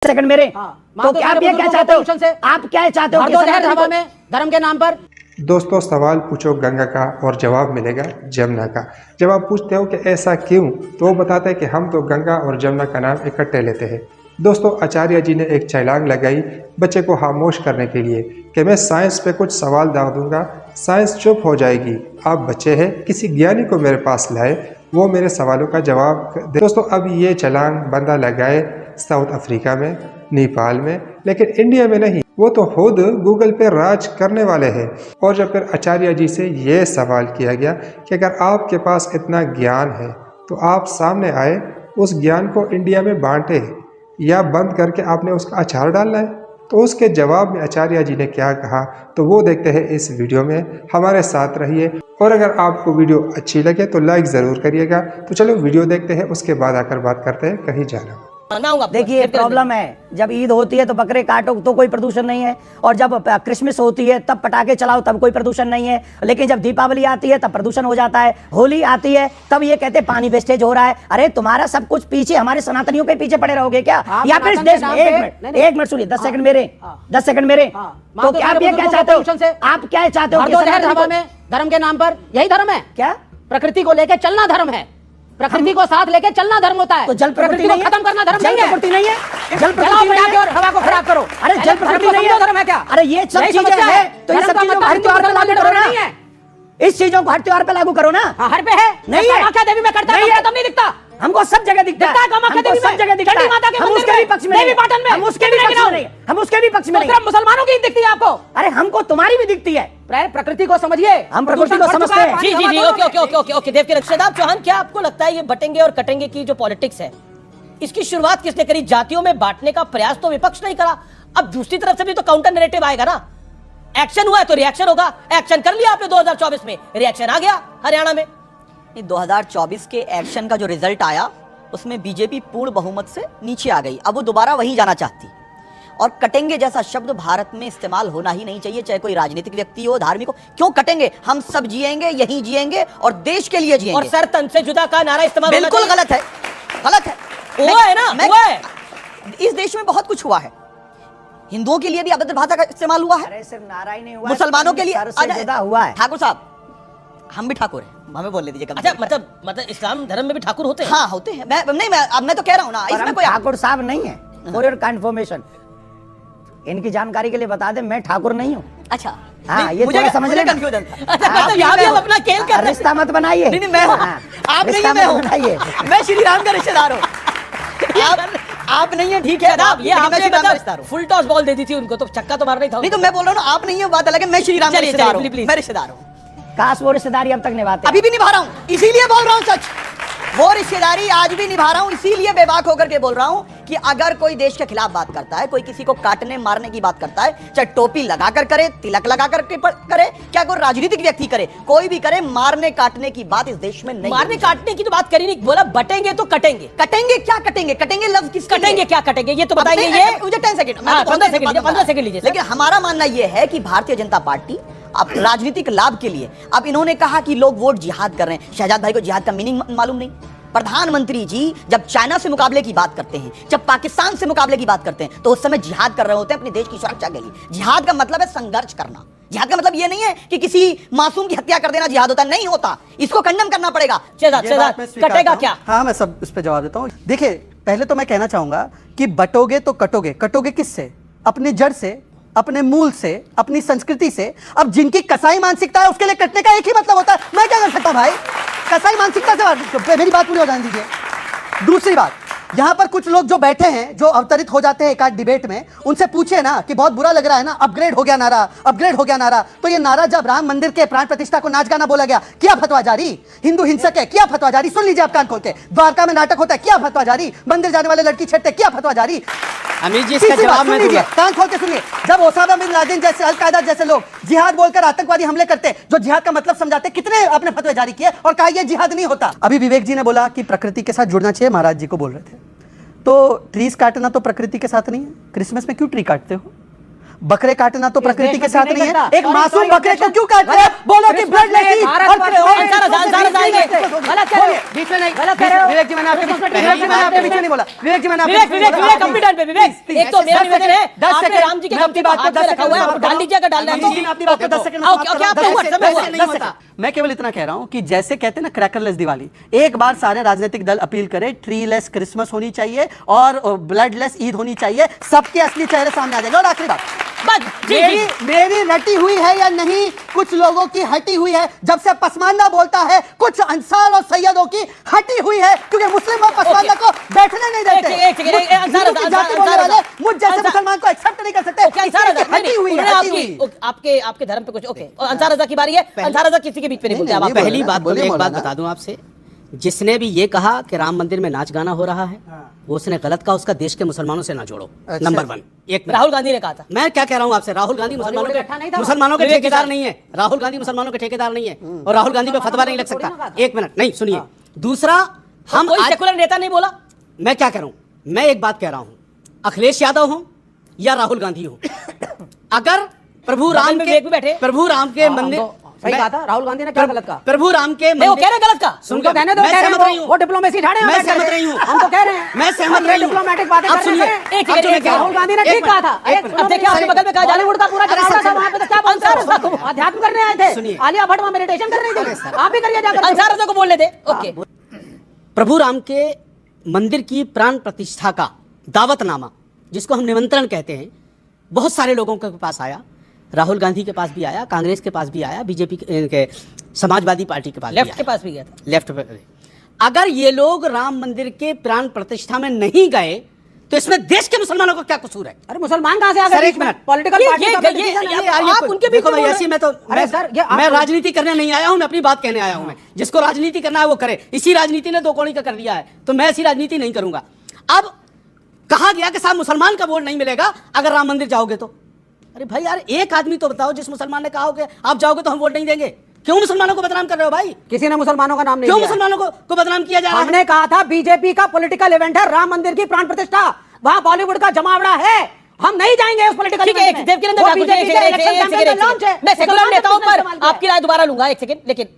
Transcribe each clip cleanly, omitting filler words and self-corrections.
Second मेरे। तो क्या आप ये क्या चाहते हो? आप क्या चाहते हो? हवा में धर्म के नाम पर। दोस्तों, सवाल पूछो गंगा का और जवाब मिलेगा जमुना का। जब आप पूछते हो कि ऐसा क्यों, तो वो बताते हैं कि हम तो गंगा और जमुना का नाम इकट्ठे लेते हैं। दोस्तों, आचार्य जी ने एक छलांग लगाई बच्चे को खामोश करने के लिए कि मैं साइंस पे कुछ सवाल दाग दूंगा, साइंस चुप हो जाएगी। आप बच्चे हैं, किसी ज्ञानी को मेरे पास लाए, वो मेरे सवालों का जवाब दे। दोस्तों, अब ये छलांग बंदा लगाए साउथ अफ्रीका में, नेपाल में, लेकिन इंडिया में नहीं। वो तो खुद गूगल पे राज करने वाले हैं। और जब फिर आचार्य जी से ये सवाल किया गया कि अगर आपके पास इतना ज्ञान है तो आप सामने आए, उस ज्ञान को इंडिया में बांटे या बंद करके आपने उसका अचार डालना है, तो उसके जवाब में आचार्य जी ने क्या कहा, तो वो देखते हैं इस वीडियो में। हमारे साथ रहिए और अगर आपको वीडियो अच्छी लगे तो लाइक ज़रूर करिएगा। तो चलो वीडियो देखते हैं, उसके बाद आकर बात करते हैं कहीं जाना। देखिए, प्रॉब्लम है, जब ईद होती है तो बकरे काटो तो कोई प्रदूषण नहीं है, और जब क्रिसमस होती है तब पटाखे चलाओ तब कोई प्रदूषण नहीं है। लेकिन जब दीपावली आती है तब प्रदूषण हो जाता है, होली आती है तब ये कहते हैं पानी वेस्टेज हो रहा है। अरे तुम्हारा सब कुछ पीछे हमारे सनातनियों के पीछे पड़े रहोगे क्या? या फिर इस देश में एक मिनट सुनिए, 10 सेकंड मेरे, 10 सेकंड मेरे। तो क्या आप ये क्या चाहते हो? आप क्या चाहते हो? हवा में धर्म के नाम पर, यही धर्म है क्या? प्रकृति को लेकर चलना धर्म है, प्रकृति को साथ लेके चलना धर्म होता है। तो जल प्रकृति को खत्म करना धर्म नहीं है। जल प्रकृति नहीं है, जल प्रकृति नहीं है और हवा को खराब करो। अरे जल प्रकृति नहीं है, धर्म है क्या? अरे ये सब चीजें हैं, तो ये सब चीजों को हर त्योहार पे लागू करो ना। इस चीजों को हर त्योहार पे लागू करो ना। हर पे है नहीं है। कामाख्या देवी में करता है, तब नहीं दिखता हमको। सब जगह दिखता है, कामाख्या देवी सब जगह दिखता है। हम उसके भी पक्ष में, देवी पाटन में, हम उसके भी पक्ष में, हम उसके भी पक्ष में। सिर्फ मुसलमानों की दिखती है आपको? अरे हमको तुम्हारी भी दिखती है। प्रकृति को समझिए, हम प्रकृति को समझते हैं। जी जी जी, okay okay okay okay okay. Dev के रक्षादाब चौहान, क्या आपको लगता है ये बटेंगे और कटेंगे की जो पॉलिटिक्स है, इसकी शुरुआत किसने करी? जातियों में बांटने का प्रयास तो विपक्ष नहीं करा, अब दूसरी तरफ से भी तो काउंटर नैरेटिव आएगा ना। एक्शन हुआ है तो रिएक्शन होगा। एक्शन कर लिया आपने 2024 में, रिएक्शन आ गया हरियाणा में। 2024 के एक्शन का जो रिजल्ट आया उसमें बीजेपी पूर्ण बहुमत से नीचे आ गई। अब वो दोबारा वहीं जाना चाहती। और कटेंगे जैसा शब्द भारत में इस्तेमाल होना ही नहीं चाहिए, चाहे कोई राजनीतिक व्यक्ति हो, धार्मिक हो। क्यों कटेंगे? हम सब जिएंगे, यहीं जिएंगे और देश के लिए जिएंगे। और सर तन से जुदा का नारा इस्तेमाल बिल्कुल गलत है, गलत है। हुआ है ना, हुआ है। इस देश में बहुत कुछ हुआ है। हिंदुओं के लिए भी अभद्र भाषा का इस्तेमाल हुआ है। अरे सिर्फ नारा ही नहीं हुआ, मुसलमानों के लिए जुदा हुआ है। ठाकुर साहब, हम भी ठाकुर हैं, हमें बोलने दीजिए। अच्छा, मतलब इस्लाम धर्म में भी ठाकुर होते हैं? हाँ होते हैं। मैं तो कह रहा हूँ ना, इसमें कोई ठाकुर साहब नहीं है। फॉर योर कंफर्मेशन, इनकी जानकारी के लिए बता दें, मैं ठाकुर नहीं हूँ। अच्छा, हाँ, ये मुझे समझ लेना। कंफ्यूजन था। अच्छा, मतलब यहाँ भी हम अपना खेल कर रहे हैं। रिश्ता मत बनाइए। नहीं मैं हूँ, आप नहीं है, मैं हूँ। मैं श्री राम का रिश्तेदार हूँ, आप नहीं है, ठीक है। ये आपने फुल टॉस बॉल दे दी थी उनको, तो छक्का तो मारना ही था। नहीं तो मैं बोल रहा हूँ, आप नहीं है, बात अलग है। मैं श्री राम का रिश्तेदार हूँ, मैं रिश्तेदार हूँ। काश वो रिश्तेदारी अब तक निभाते। अभी भी निभा रहा हूँ, इसीलिए बोल रहा हूँ सच। वो रिश्तेदारी आज भी निभा रहा हूँ, इसीलिए बेबाक होकर के बोल रहा हूँ कि अगर कोई देश के खिलाफ बात करता है, कोई किसी को काटने मारने की बात करता है, चाहे टोपी लगाकर करे, तिलक लगाकर करे, क्या कोई राजनीतिक व्यक्ति करे, कोई भी करे, मारने काटने की बात इस देश में नहीं। मारने काटने की तो बात करी नहीं, बोला बटेंगे तो कटेंगे। कटेंगे क्या कटेंगे? कटेंगे लफ्ज किस कटेंगे क्या कटेंगे ये तो बताइए। ये मुझे 10 सेकंड, 15 सेकंड लीजिए। लेकिन हमारा मानना यह है कि भारतीय जनता पार्टी अब राजनीतिक लाभ के लिए, अब इन्होंने कहा कि लोग वोट जिहाद कर रहे हैं। शहजाद भाई को जिहाद का मीनिंग मालूम नहीं। प्रधानमंत्री जी जब चाइना से मुकाबले की बात करते हैं, जब पाकिस्तान से मुकाबले की बात करते हैं, तो उस समय जिहाद कर रहे होते हैं अपने देश की सुरक्षा के लिए। जिहाद का मतलब है संघर्ष करना। जिहाद का मतलब ये नहीं है कि किसी मासूम की हत्या कर देना जिहाद होता नहीं होता। इसको कंडम करना पड़ेगा। कटेगा क्या? हाँ, मैं सब इस पे जवाब देता हूँ। देखिए, पहले तो मैं कहना चाहूंगा कि बटोगे तो कटोगे। कटोगे किससे? अपने जड़ से, अपने मूल से, अपनी संस्कृति से। अब जिनकी कसाई मानसिकता है उसके लिए कटने का एक ही मतलब होता है। मैं क्या कर सकता हूं भाई? कसाई मानसिकता से मेरी बात पूरी हो जाने दीजिए। दूसरी बात, यहाँ पर कुछ लोग जो बैठे हैं, जो अवतरित हो जाते हैं एक आध डिबेट में, उनसे पूछे ना कि बहुत बुरा लग रहा है ना, अपग्रेड हो गया नारा, अपग्रेड हो गया नारा। तो ये नारा जब राम मंदिर के प्राण प्रतिष्ठा को नाच गाना बोला गया, क्या फतवा जारी? हिंदू हिंसक है, क्या फतवा जारी? सुन लीजिए आप कान खोल के। द्वारका में नाटक होता है, क्या फतवा जारी? मंदिर जाने वाले लड़की छेड़ते, क्या फतवा जारी? अमित जी, इसका जवाब मैं दूंगा। कान खोल के सुनिए। जब ओसामा बिन लादेन जैसे, अल-कायदा जैसे लोग जिहाद बोलकर आतंकवादी हमले करते, जो जिहाद का मतलब समझाते, कितने आपने फतवे जारी किए और कहा यह जिहाद नहीं होता। अभी विवेक जी ने बोला कि प्रकृति के साथ जुड़ना चाहिए, महाराज जी को बोल रहे थे। तो ट्रीज काटना तो प्रकृति के साथ नहीं है। क्रिसमस में क्यों ट्री काटते हो? बकरे काटना तो प्रकृति के साथ नहीं है। एक Sorry, मासूम sorry, बकरे को objection. क्यों काटते हैं? बोलो कि ब्लड लेसी अंसार आएंगे। गलत कह रहे हो, बीच में नहीं। गलत कह रहे हो। विवेक जी मैंने आपके बीच में नहीं बोला। विवेक जी मैंने विवेक अपनी टर्न पे विवेक, एक तो मेरा निवेदन है, 10 आपने सेकंड राम जी के मैं अपनी बात को हाथ में 10 रखा हुआ है, आप डाल लीजिए अगर डालना है तो। अपनी बात को 10 सेकंड आओ, क्या आपका हुआ? समय हुआ? नहीं होता। मैं केवल इतना कह रहा हूं कि जैसे कहते हैं ना क्रैकरलेस दिवाली, एक बार सारे राजनीतिक दल अपील करें, ट्रीलेस क्रिसमस होनी चाहिए और ब्लडलेस ईद होनी चाहिए, सबके असली चेहरे सामने आ जाएंगे। और आखिरी बात, बस जी जी मेरी रटी हुई है या नहीं, कुछ लोगों की हटी हुई है। जब से पसमानदा बोलता है, कुछ अंसार और सैयदों की हटी हुई है, क्योंकि मुस्लिम और पसमानदा को बैठने नहीं देते। मुझ जैसे मुसलमान को एक्सेप्ट नहीं कर सकते। हटी हुई है, हटी हुई। आपके धर्म पे कुछ ओके। और अंसार रजा की बारी है, अंसार रजा किसी के बीच पे नहीं बोलते। आप पहली बात तो एक बात बता दूं आपसे, जिसने भी ये कहा कि राम मंदिर में नाच गाना हो रहा है, वो उसने गलत कहा। उसका देश के मुसलमानों से ना जोड़ो। नंबर 1। एक मिनट। राहुल गांधी ने कहा था। मैं क्या कह रहा हूं आपसे, राहुल गांधी मुसलमानों के ठेकेदार नहीं है। राहुल गांधी मुसलमानों के ठेकेदार नहीं है और राहुल गांधी पे फतवा नहीं लग सकता। एक मिनट, नहीं सुनिए। दूसरा, हम कोई सेकुलर नेता नहीं बोला। मैं क्या कह रहा हूं, मैं एक बात कह रहा हूं, अखिलेश यादव हो या राहुल गांधी हो, अगर प्रभु राम के मंदिर, सही कहा था। राहुल गांधी ने क्या गलत कहा? प्रभु राम के नहीं, वो कह रहे हैं गलत कहा। सुनकर कहने दो, मैं सहमत रही हूं। वो डिप्लोमेसी झाड़े मैं सहमत रही हूं। हम तो कह रहे हैं, मैं सहमत रही हूं। डिप्लोमेटिक बातें अब कर सुनिए, रहे हैं। एक मिनट, राहुल गांधी ने ठीक कहा था। अब देखिए आपके बगल में कहा बॉलीवुड का पूरा चलावड़ा था वहां पे, तो क्या अंसार रजा को अध्यात्म करने आए थे? सुनिए। आलिया भट्ट वहां मेडिटेशन कर रही थी, आप भी करिए जाकर। अंसार रजा को बोलने दे। ओके। प्रभु राम के मंदिर की प्राण प्रतिष्ठा का दावतनामा, जिसको हम निमंत्रण कहते हैं, बहुत सारे लोगों के पास आया। राहुल गांधी के पास भी आया, कांग्रेस के पास भी आया, बीजेपी के समाजवादी पार्टी के पास लेफ्ट के पास भी गया था। लेफ्ट पे। अगर ये लोग राम मंदिर के प्राण प्रतिष्ठा में नहीं गए तो इसमें देश के मुसलमानों को क्या कसूर है? अरे मुसलमान कहां से आ गए? सर, एक मिनट। पॉलिटिकल पार्टी आप उनके बीच में बोल रहे हैं। अरे सर, ये आप- मैं राजनीति करने नहीं आया हूं, मैं अपनी बात कहने आया हूं। मैं जिसको राजनीति करना है वो करे। इसी राजनीति ने दो कौड़ी का कर दिया है, तो मैं ऐसी राजनीति नहीं करूंगा। अब कहा गया कि साहब मुसलमान का वोट नहीं मिलेगा अगर राम मंदिर जाओगे तो। अरे भाई यार, एक आदमी तो बताओ जिस मुसलमान ने कहा हो कि आप जाओगे तो हम वोट नहीं देंगे। क्यों मुसलमानों को बदनाम कर रहे हो भाई? किसी ने मुसलमानों का नाम नहीं क्यों लिया। मुसलमानों को बदनाम किया जा रहा है? हमने कहा था बीजेपी का पॉलिटिकल इवेंट है राम मंदिर की प्राण प्रतिष्ठा, वहां बॉलीवुड का जमावड़ा है, हम नहीं जाएंगे उस पॉलिटिकल ठीक है, इवेंट में। देवकिरण वो ठाकुर जी, बीजेपी के इलेक्शन कैंपेन में लॉन्च है। मैं सेकुलर मुसलमान नेताओं को पर इस्तेमाल किया। आपकी राय दोबारा लूंगा एक सेकंड। लेकिन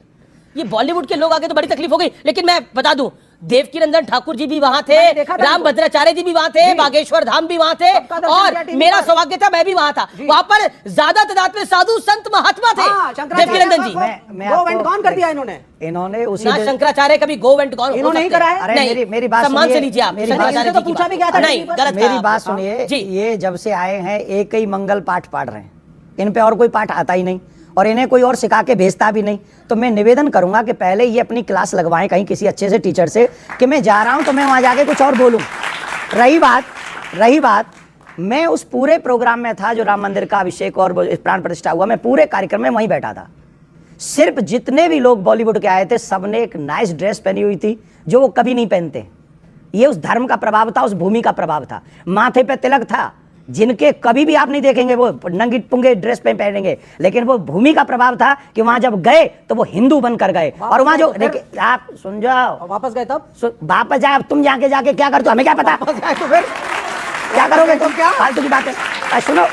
ये बॉलीवुड के लोग आगे तो बड़ी तकलीफ हो गई। लेकिन मैं बता दूं, देवकीनंदन ठाकुर जी भी वहां थे, मैंने देखा था राम उनको। भद्राचार्य जी भी वहां थे, बागेश्वर धाम भी वहां थे, सबका दर्शन और किया टीवी मेरा पर। सौभाग्य था, मैं भी वहां था। वहां पर ज्यादा तादाद में साधु संत महात्मा थे। हाँ, शंकराचार्य देवकीनंदन जी मैं गो आपको- वेंट कौन कर दिया इन्होंने? इन्होंने उसी ना दिन- शंकराचार्य कभी गो वेंट कौन इन्होंने नहीं कराया? अरे मेरी बात सम्मान सुनिए, से लीजिए आप। मेरी बात- शंकराचार्य इनसे तो जी की पूछा भी बात। गया था नहीं, टीवी पर। गलत मेरी कहा बात आप। सुनिए, जी। ये जब से आए हैं एक ही मंगल पाठ पढ़ रहे हैं, इन पे और कोई पाठ आता ही नहीं और इन्हें कोई और सिखा के भेजता भी नहीं। तो मैं निवेदन करूंगा कि पहले ये अपनी क्लास लगवाएं कहीं किसी अच्छे से टीचर से कि मैं जा रहा हूं तो मैं वहां जाके कुछ और बोलूं। रही बात, मैं उस पूरे प्रोग्राम में था जो राम मंदिर का अभिषेक और प्राण प्रतिष्ठा हुआ, मैं पूरे कार्यक्रम में वहीं बैठा था। सिर्फ जितने भी लोग बॉलीवुड के आए थे सबने एक नाइस ड्रेस पहनी हुई थी जो वो कभी नहीं पहनते। ये उस धर्म का प्रभाव था, उस भूमि का प्रभाव था। माथे पे तिलक था, जिनके कभी भी आप नहीं देखेंगे वो नंगी पुंगे ड्रेस पे पहनेंगे, लेकिन वो भूमि का प्रभाव था कि वहां जब गए तो वो हिंदू बनकर गए। और वहां जो देखिए, आप सुन जाओ, वापस गए तब? वापस जाए, अब तुम जाके क्या करते हो हमें क्या पता, तो फिर क्या करोगे तुम, क्या फालतू की बातें सुनो।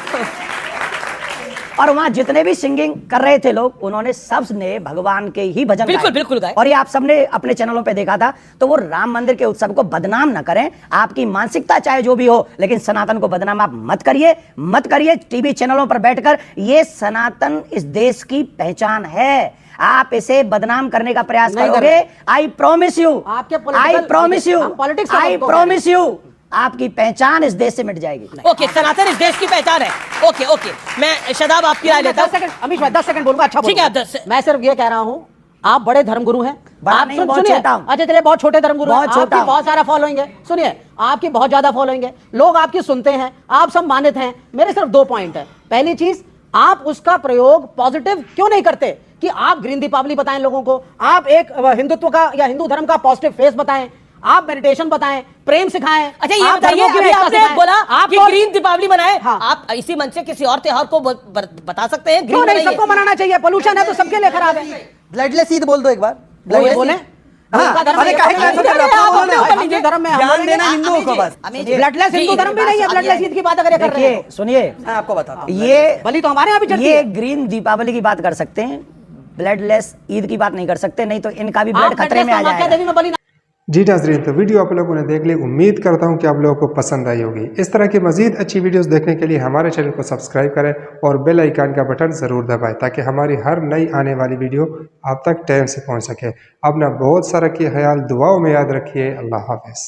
और वहां जितने भी सिंगिंग कर रहे थे लोग, उन्होंने सबने भगवान के ही भजन बिल्कुल, गाए। बिल्कुल गाए। और ये आप सबने अपने चैनलों पे देखा था। तो वो राम मंदिर के उत्सव को बदनाम ना करें, आपकी मानसिकता चाहे जो भी हो, लेकिन सनातन को बदनाम आप मत करिए टीवी चैनलों पर बैठकर। ये सनातन इस देश की पहचान है, आप इसे बदनाम करने का प्रयास नहीं कर करोगे, रहे। आई प्रॉमिस यू, आपके आई political- प्रॉमिस यू, हम politics आई को प्रॉमिस यू, आपकी पहचान इस देश से मिट जाएगी। ओके, सनातन इस देश की पहचान है। ओके ओके, मैं शादाब आपकी राय लेता 10 सेकंड अमीश भाई, 10 सेकंड बोलूंगा। अच्छा ठीक है, बोलूंगा। आप 10 मैं सिर्फ ये कह रहा हूं, आप बड़े धर्मगुरु हैं। बड़ा आप नहीं, बहुत छोटा हूं। अच्छा चलिए, बहुत छोटे धर्मगुरु हैं। बहुत छोटा आपकी हूं। बहुत सारा फॉलोइंग है। सुनिए, आपकी बहुत ज्यादा फॉलोइंग है, लोग आपकी सुनते हैं, आप सब मानित हैं। मेरे सिर्फ 2 पॉइंट है। पहली चीज, आप उसका प्रयोग पॉजिटिव क्यों नहीं करते कि आप ग्रीन दीपावली बताएं लोगों को, आप एक हिंदुत्व का या हिंदू धर्म का पॉजिटिव फेस बताएं, आप मेडिटेशन बताएं, प्रेम सिखाएं। अच्छा ये आप बताइए, धर्मों की अभी एकता आपने सिखाएं। बोला आप कि तो- ग्रीन दीपावली मनाएं। हाँ। आप इसी मंच से किसी और त्योहार को बता सकते हैं। क्यों ग्रीन नहीं, सबको मनाना चाहिए। पोल्यूशन है तो सबके लिए खराब है। ब्लडलेस ईद बोल दो एक बार। वो ये बोले उनका धर्म अरे है, काहे ये कैसे पता कर रहे नहीं, हो? आप अपने ऊपर हम लीजिए। धर्म में हम ज्ञान बोलेंगे देना हिंदुओं को बस। ब्लडलेस हिंदू धर्म भी नहीं है, ब्लडलेस ईद की बात अगर ये कर रहे देखिए हैं सुनिए, मैं आपको बताता हूँ। ये बलि तो हमारे यहाँ भी चढ़ती ये है। ग्रीन दीपावली की बात कर सकते हैं, ब्लडलेस ईद की बात नहीं कर सकते, नहीं तो इनका भी आप ब्लड खतरे में आ कामाख्या जाएगा। देवी में बलि जी नाज़रीन, तो वीडियो आप लोगों ने देख ली। उम्मीद करता हूं कि आप लोगों को पसंद आई होगी। इस तरह की मजीद अच्छी वीडियोस देखने के लिए हमारे चैनल को सब्सक्राइब करें और बेल आइकन का बटन ज़रूर दबाएं ताकि हमारी हर नई आने वाली वीडियो आप तक टाइम से पहुंच सके। अपना बहुत सारा ख्याल दुआओं में याद रखिए। अल्लाह हाफ़िज़।